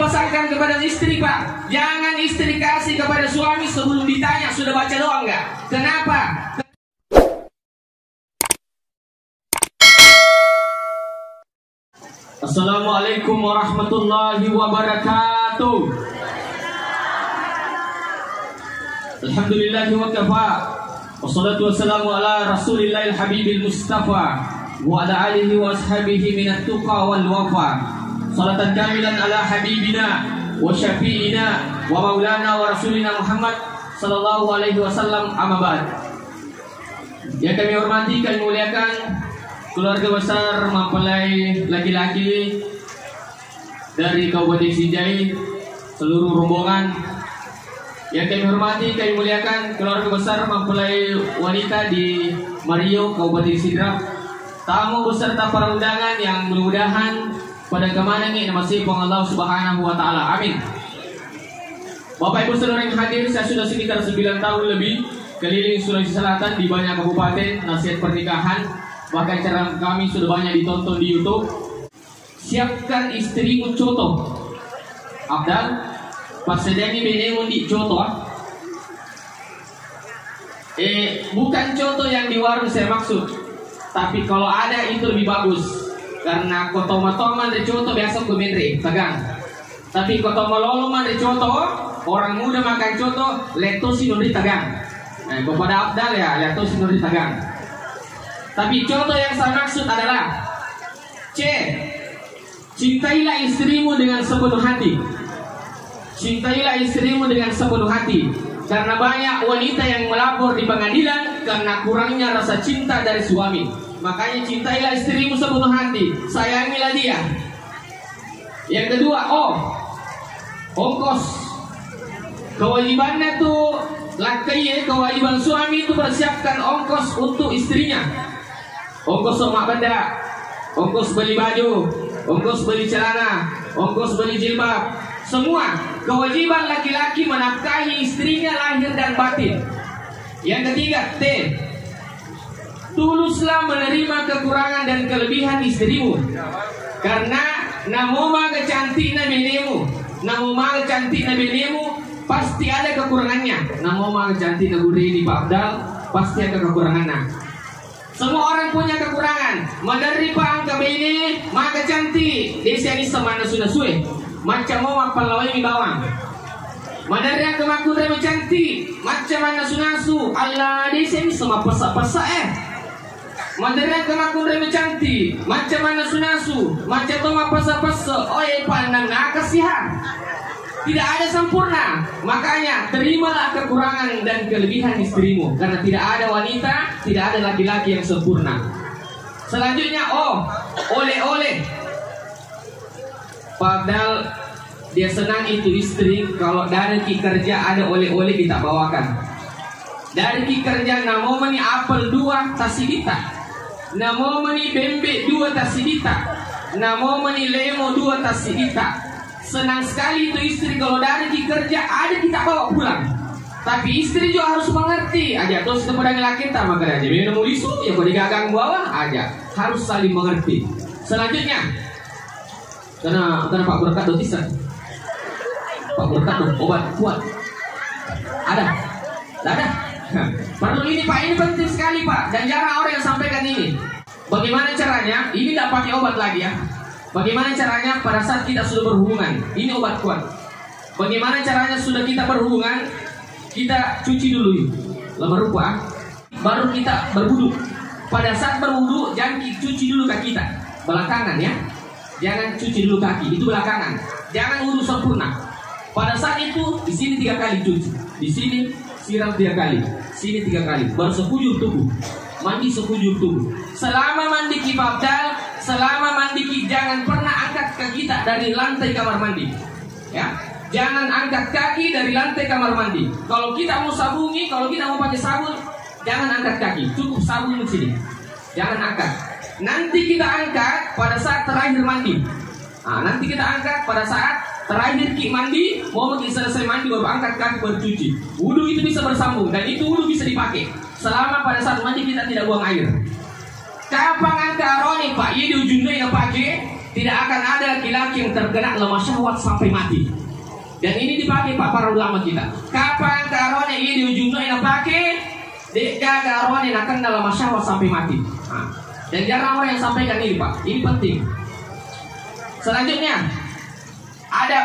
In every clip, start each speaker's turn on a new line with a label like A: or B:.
A: pesankan kepada istri, Pak, jangan istri kasih kepada suami sebelum ditanya sudah baca doa enggak. Kenapa? Assalamualaikum warahmatullahi wabarakatuh. Alhamdulillahi wa kafa. Wassalatu wassalamu ala rasulillahil habibil mustafa wa ala alihi wa ashabihi minat tuqa wal wafa. Salatan kamilan ala habibina wa syafi'ina wa maulana wa rasulina Muhammad sallallahu alaihi wasallam, amma ba'd. Yang kami hormati, kami muliakan keluarga besar mempelai laki-laki dari Kabupaten Sinjai, seluruh rombongan. Yang kami hormati, kami muliakan keluarga besar mempelai wanita di Mario, Kabupaten Sidrap, tamu beserta para undangan yang mudah-mudahan pada kemana ini masih Allah Subhanahu wa Ta'ala. Amin. Bapak Ibu saudara yang hadir, saya sudah sekitar 9 tahun lebih keliling Sulawesi Selatan di banyak kabupaten, nasihat pernikahan. Bahkan cara kami sudah banyak ditonton di YouTube. Siapkan istrimu contoh. Abdal, pas sedang ini di contoh. Bukan contoh yang di warung saya maksud, tapi kalau ada itu lebih bagus. Karena kotoma-toma dari contoh biasa kumindri, tegang. Tapi kotoma-loloman dari contoh, orang muda makan contoh, letosi nuri tegang. Nah, kepada Abdal ya, letosi nuri tegang. Tapi contoh yang saya maksud adalah C. Cintailah istrimu dengan sepenuh hati. Cintailah istrimu dengan sepenuh hati. Karena banyak wanita yang melapor di pengadilan karena kurangnya rasa cinta dari suami. Makanya cintailah istrimu sepenuh hati. Sayangilah dia. Yang kedua, ongkos. Kewajibannya tuh laki, kewajiban suami itu persiapkan ongkos untuk istrinya. Ongkos rumah benda, ongkos beli baju, ongkos beli celana, ongkos beli jilbab. Semua kewajiban laki-laki menafkahi istrinya lahir dan batin. Yang ketiga, T. Tuluslah menerima kekurangan dan kelebihan istrimu. Karena namoma kecantiknya benemu, namoma kecantiknya benemu, pasti ada kekurangannya. Namoma kecantiknya gurih Pak Abdal, pasti ada kekurangannya. Semua orang punya kekurangan. Madari pa ang kabini, maka cantik. Desi ani sama na sudah suwe. Macam mau palawai mi bawang. Madari ang kamakudra mi cantik. Macam mana sunasu. Allah desi ani sama pasa-pasa Madari ang kamakudra mi cantik. Macam mana sunasu. Macam toma pasa-pasa. Pandang nakasihan. Tidak ada sempurna. Makanya terimalah kekurangan dan kelebihan istrimu. Karena tidak ada wanita, tidak ada laki-laki yang sempurna. Selanjutnya, oleh-oleh. Padahal dia senang itu istri kalau dari kerja ada oleh-oleh kita bawakan. Dari kerja namomani apel 2 tasidita, namomani bembe 2 tasidita, namomani lemo 2 tasidita. Senang sekali itu istri kalau dari kerja ada kita bawa pulang. Tapi istri juga harus mengerti. Aja terus kepada laki kita maka aja minum mulisu ya kalau digagang bawah aja harus saling mengerti. Selanjutnya, karena Pak Berkat dotisan. Pak Berkat obat kuat. Ada. Perlu ini Pak, ini penting sekali Pak. Dan jarang orang yang sampaikan ini. Bagaimana caranya? Ini tidak pakai obat lagi ya. Bagaimana caranya pada saat kita sudah berhubungan? Ini obat kuat. Bagaimana caranya sudah kita berhubungan? Kita cuci dulu lembar rupa, baru kita berwudu. Pada saat berwudu jangan cuci dulu kaki kita, belakangan ya. Jangan cuci dulu kaki, itu belakangan. Jangan wudu sempurna. Pada saat itu di sini 3 kali cuci, di sini siram 3 kali, sini 3 kali, baru sekujur tubuh. Mandi sekujur tubuh. Selama mandi kipabdal, selama mandi jangan pernah angkat kaki kita dari lantai kamar mandi. Ya, jangan angkat kaki dari lantai kamar mandi. Kalau kita mau sabuni, kalau kita mau pakai sabun, jangan angkat kaki. Cukup sabun di sini. Jangan angkat. Nanti kita angkat pada saat terakhir mandi. Nanti kita angkat pada saat terakhir mandi, mau selesai mandi baru angkat kaki baru cuci. Wudu itu bisa bersambung dan itu wudu bisa dipakai. Selama pada saat mandi kita tidak buang air. Kapan angka aroni Pak? Iya di ujungnya yang pakai tidak akan ada laki-laki yang terkena lemah syahwat sampai mati. Dan ini dipakai Pak para ulama kita. Kapan karuan ini di ujungnya yang pakai, deka karuan yang akan dalam syahwat sampai mati. Nah, dan jarang orang yang sampaikan ini Pak. Ini penting. Selanjutnya ada,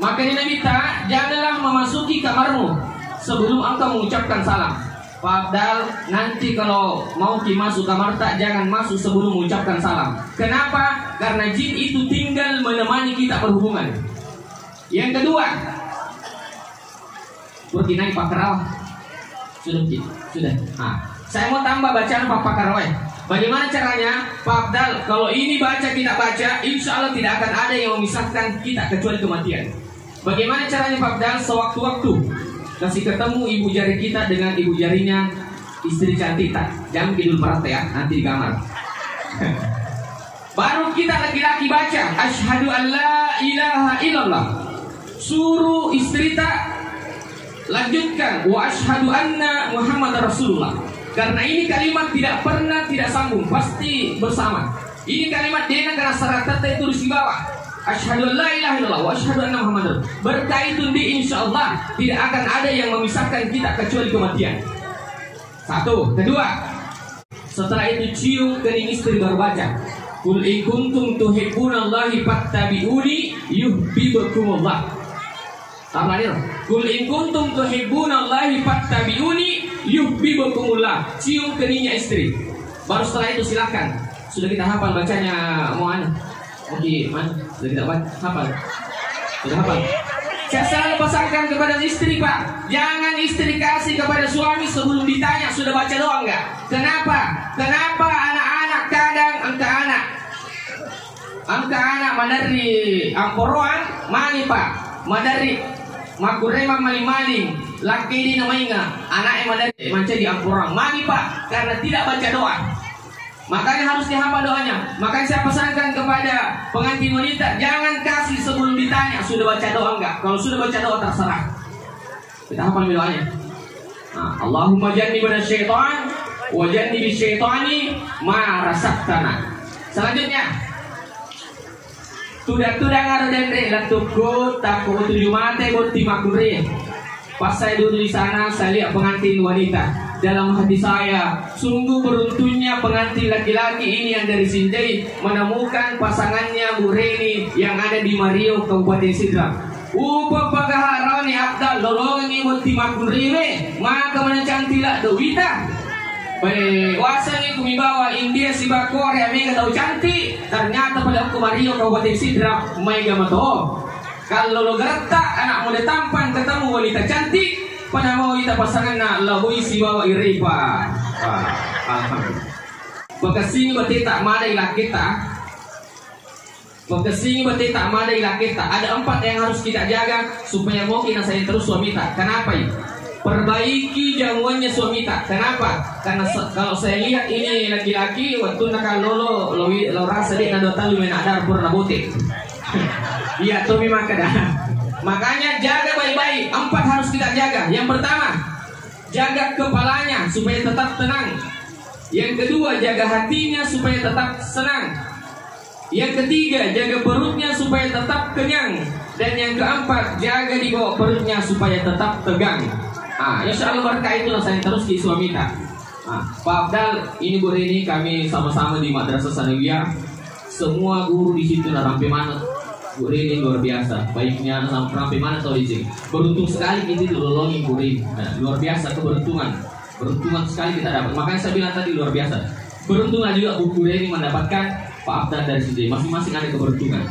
A: makanya Nabi minta janganlah memasuki kamarmu sebelum engkau mengucapkan salam. Pak Abdal, nanti kalau mau masuk kamar tak, jangan masuk sebelum mengucapkan salam. Kenapa? Karena jin itu tinggal menemani kita berhubungan. Yang kedua, pergi naik Pak Karawai. Sudah. Nah, saya mau tambah bacaan Pak Karawai. Bagaimana caranya? Pak Abdal, kalau ini baca kita baca, insya Allah tidak akan ada yang memisahkan kita kecuali kematian. Bagaimana caranya Pak Abdal? Sewaktu-waktu kasih ketemu ibu jari kita dengan ibu jarinya istri cantik tak? Jangan kidul parate ya, nanti di kamar. Baru kita laki-laki baca asyhadu an la ilaha illallah. Suruh istri tak lanjutkan wa asyhadu anna Muhammad Rasulullah. Karena ini kalimat tidak pernah tidak sambung, pasti bersama. Ini kalimat dia karena syarat tertulis di bawah. Asyhadu an la ilaha illallah wa asyhadu anna Muhammadar. Berkaitan di insyaallah tidak akan ada yang memisahkan kita kecuali kematian. Satu, kedua. Setelah itu cium kening istri baru baca. Qul in kuntum tuhibbunallahi fattabi'uni yuhibbukumullah. Tambahin. Qul in kuntum tuhibbunallahi fattabi'uni yuhibbukumullah. Cium keningnya istri. Baru setelah itu silakan. Sudah kita hafal bacanya Mu'an. Oke, man, sudah kita hafal. Sudah hafal. Saya selalu pesankan kepada istri Pak, jangan istri kasih kepada suami sebelum ditanya sudah baca doa enggak. Kenapa? Kenapa anak-anak kadang angka anak madari amporoan mani Pak, madari makurema maling-maling laki di namanya anaknya madari manca di amporoan mani Pak, karena tidak baca doa. Makanya harus dihafal doanya. Makanya saya pesankan kepada pengantin wanita, jangan kasih sebelum ditanya sudah baca doa enggak. Kalau sudah baca doa terserah. Kita hafal doanya. Nah, Allahumma jannibna syaitan wa jannibi syaitani ma razaqtana. Selanjutnya, tudak-tudak ngaruh dendre latukku takut tujuh mate boti makure. Pas saya duduk di sana, saya lihat pengantin wanita. Dalam hati saya, sungguh beruntungnya pengantin laki-laki ini yang dari Sinjai menemukan pasangannya Bu Reni yang ada di Mario, Kabupaten Sidrap. Pagaharani Abdal lolongi boti makure, maka mencantilah Dewita. Wasannya kumibawa India si Korea mega tahu cantik. Ternyata pada aku Mario Kabupaten Sidrap mega mato. Kalau lo gertak anak muda tampan ketemu wanita cantik, pada mau kita pasangan nak labui si bawa iripa. Alhamdulillah. Bekasini berarti tak madai lah kita. Bekasini berarti tak madai lah kita. Ada 4 yang harus kita jaga supaya mungkin saya terus suami tak. Kenapa ya? Perbaiki jamuannya suami tak. Kenapa? Karena kalau saya lihat ini laki-laki waktu nak lo rasa dia nak tahu main ada purna botek. Iya, Tommy maka dah. Makanya jaga baik-baik. 4 harus kita jaga. Yang pertama, jaga kepalanya supaya tetap tenang. Yang kedua, jaga hatinya supaya tetap senang. Yang ketiga, jaga perutnya supaya tetap kenyang. Dan yang keempat, jaga di bawah perutnya supaya tetap tegang. Insya Allah berkah itulah saya terus di suami kita. Pak Abdal, ini Bu Reni, kami sama-sama di Madrasah Sanawiyah. Semua guru di situ sampai mana Bu Reni luar biasa, baiknya sampai mana tahu izin. Beruntung sekali kita dilolongi Bu Reni. Luar biasa keberuntungan sekali kita dapat. Makanya saya bilang tadi luar biasa. Beruntunglah juga Bu Reni mendapatkan Pak Abdal dari sini. Masing-masing ada keberuntungan.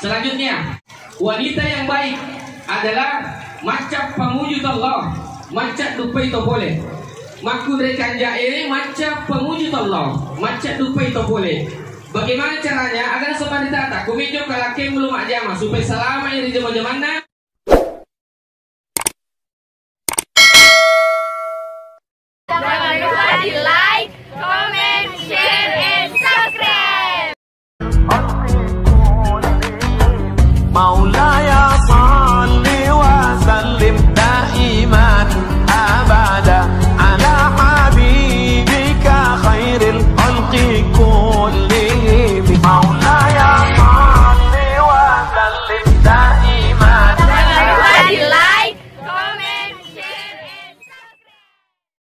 A: Selanjutnya, wanita yang baik adalah macam pemujud Allah, macam dupai to boleh. Maku rekan jairi macam pemujud Allah, macam dupai to boleh. Bagaimana caranya agar seperti tata? Kumijo kalakem belum ajama supaya selama ini zaman-zamannya.
B: Jangan lupa di like, comment, share, and subscribe. Maulaya